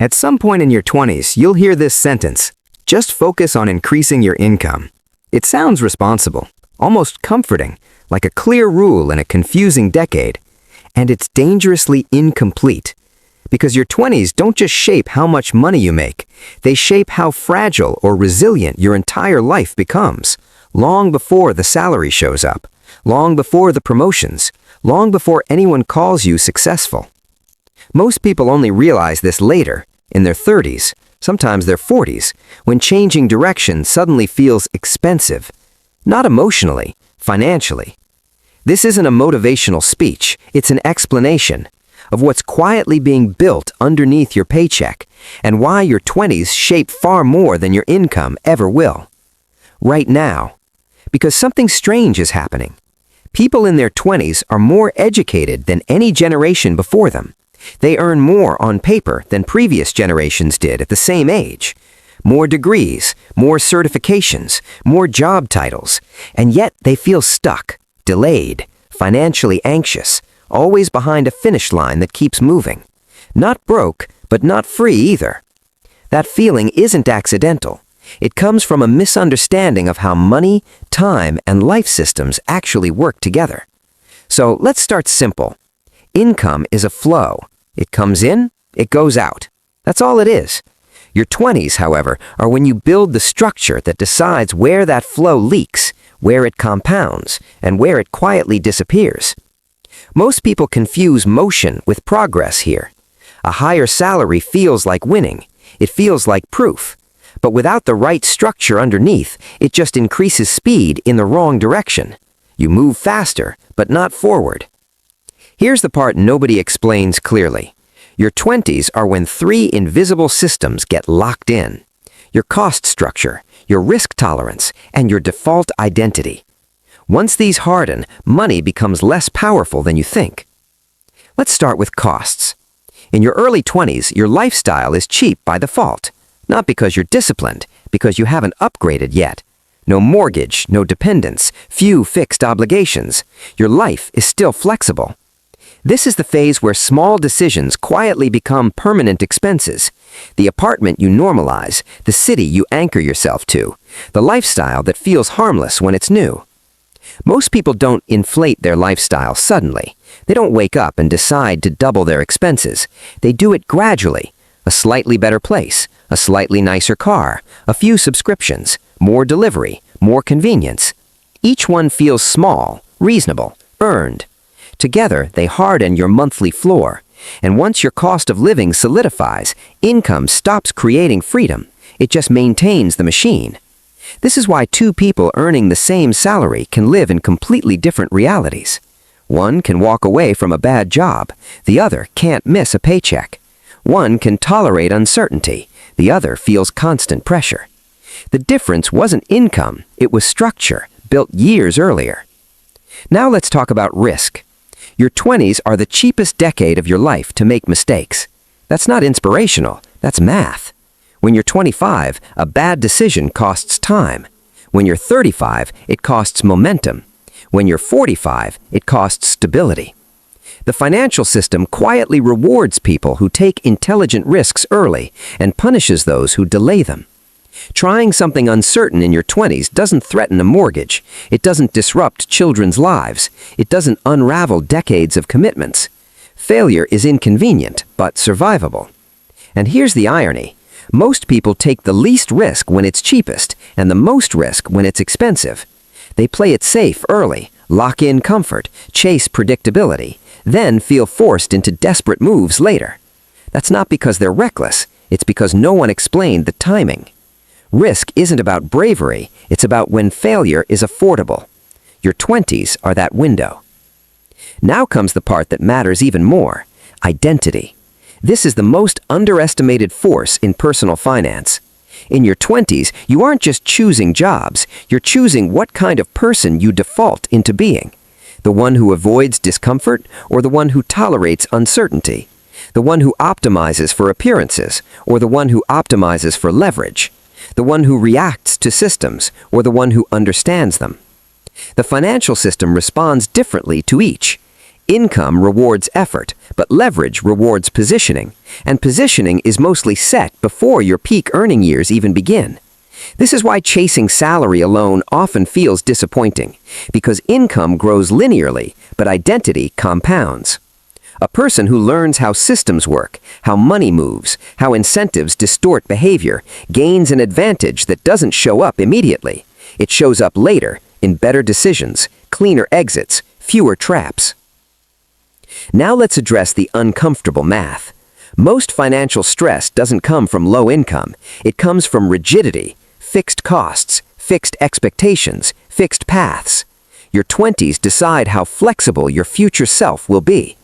At some point in your 20s, you'll hear this sentence: just focus on increasing your income. It sounds responsible, almost comforting, like a clear rule in a confusing decade. And it's dangerously incomplete. Because your 20s don't just shape how much money you make, they shape how fragile or resilient your entire life becomes, long before the salary shows up, long before the promotions, long before anyone calls you successful. Most people only realize this later, in their 30s, sometimes their 40s, when changing direction suddenly feels expensive. Not emotionally, financially. This isn't a motivational speech, it's an explanation of what's quietly being built underneath your paycheck and why your 20s shape far more than your income ever will. Right now, because something strange is happening. People in their 20s are more educated than any generation before them. They earn more on paper than previous generations did at the same age. More degrees, more certifications, more job titles, and yet they feel stuck, delayed, financially anxious, always behind a finish line that keeps moving. Not broke, but not free either. That feeling isn't accidental. It comes from a misunderstanding of how money, time, and life systems actually work together. So let's start simple. Income is a flow. It comes in, it goes out. That's all it is. Your 20s, however, are when you build the structure that decides where that flow leaks, where it compounds, and where it quietly disappears. Most people confuse motion with progress here. A higher salary feels like winning. It feels like proof. But without the right structure underneath, it just increases speed in the wrong direction. You move faster, but not forward. Here's the part nobody explains clearly. Your 20s are when three invisible systems get locked in: your cost structure, your risk tolerance, and your default identity. Once these harden, money becomes less powerful than you think. Let's start with costs. In your early 20s, your lifestyle is cheap by default. Not because you're disciplined, because you haven't upgraded yet. No mortgage, no dependents, few fixed obligations. Your life is still flexible. This is the phase where small decisions quietly become permanent expenses. The apartment you normalize, the city you anchor yourself to, the lifestyle that feels harmless when it's new. Most people don't inflate their lifestyle suddenly. They don't wake up and decide to double their expenses. They do it gradually. A slightly better place, a slightly nicer car, a few subscriptions, more delivery, more convenience. Each one feels small, reasonable, earned. Together, they harden your monthly floor. And once your cost of living solidifies, income stops creating freedom. It just maintains the machine. This is why two people earning the same salary can live in completely different realities. One can walk away from a bad job. The other can't miss a paycheck. One can tolerate uncertainty. The other feels constant pressure. The difference wasn't income, it was structure, built years earlier. Now let's talk about risk. Your 20s are the cheapest decade of your life to make mistakes. That's not inspirational, that's math. When you're 25, a bad decision costs time. When you're 35, it costs momentum. When you're 45, it costs stability. The financial system quietly rewards people who take intelligent risks early and punishes those who delay them. Trying something uncertain in your 20s doesn't threaten a mortgage. It doesn't disrupt children's lives. It doesn't unravel decades of commitments. Failure is inconvenient, but survivable. And here's the irony. Most people take the least risk when it's cheapest and the most risk when it's expensive. They play it safe early, lock in comfort, chase predictability, then feel forced into desperate moves later. That's not because they're reckless, it's because no one explained the timing. Risk isn't about bravery, it's about when failure is affordable. Your 20s are that window. Now comes the part that matters even more: identity. This is the most underestimated force in personal finance. In your 20s, you aren't just choosing jobs, you're choosing what kind of person you default into being. The one who avoids discomfort or the one who tolerates uncertainty. The one who optimizes for appearances or the one who optimizes for leverage. The one who reacts to systems or the one who understands them. The financial system responds differently to each. Income rewards effort, but leverage rewards positioning, and positioning is mostly set before your peak earning years even begin. This is why chasing salary alone often feels disappointing, because income grows linearly, but identity compounds. A person who learns how systems work, how money moves, how incentives distort behavior, gains an advantage that doesn't show up immediately. It shows up later, in better decisions, cleaner exits, fewer traps. Now let's address the uncomfortable math. Most financial stress doesn't come from low income. It comes from rigidity, fixed costs, fixed expectations, fixed paths. Your 20s decide how flexible your future self will be.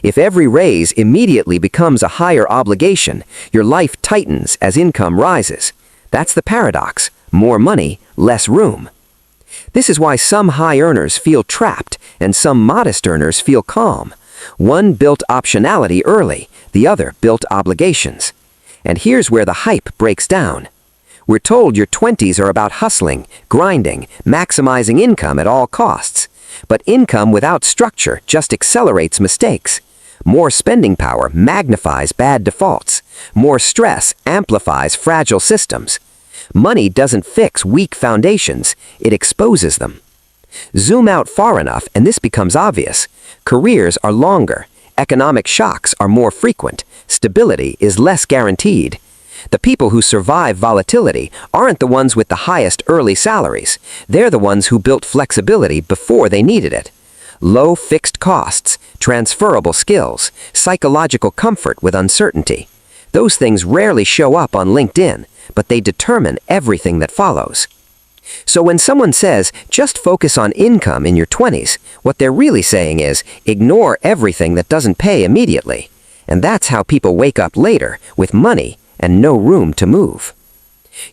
If every raise immediately becomes a higher obligation, your life tightens as income rises. That's the paradox. More money, less room. This is why some high earners feel trapped and some modest earners feel calm. One built optionality early, the other built obligations. And here's where the hype breaks down. We're told your 20s are about hustling, grinding, maximizing income at all costs. But income without structure just accelerates mistakes. More spending power magnifies bad defaults. More stress amplifies fragile systems. Money doesn't fix weak foundations, it exposes them. Zoom out far enough and this becomes obvious. Careers are longer, economic shocks are more frequent, stability is less guaranteed. The people who survive volatility aren't the ones with the highest early salaries. They're the ones who built flexibility before they needed it. Low fixed costs, transferable skills, psychological comfort with uncertainty. Those things rarely show up on LinkedIn, but they determine everything that follows. So when someone says, just focus on income in your 20s, what they're really saying is, ignore everything that doesn't pay immediately. And that's how people wake up later, with money and no room to move.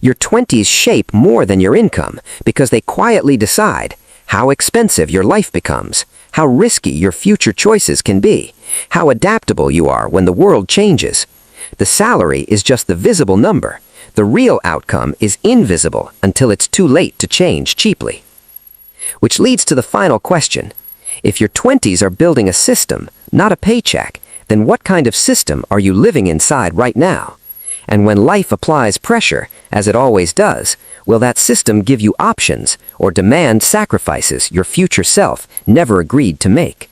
Your 20s shape more than your income because they quietly decide how expensive your life becomes, how risky your future choices can be, how adaptable you are when the world changes. The salary is just the visible number. The real outcome is invisible until it's too late to change cheaply. Which leads to the final question. If your 20s are building a system, not a paycheck, then what kind of system are you living inside right now? And when life applies pressure, as it always does, will that system give you options or demand sacrifices your future self never agreed to make?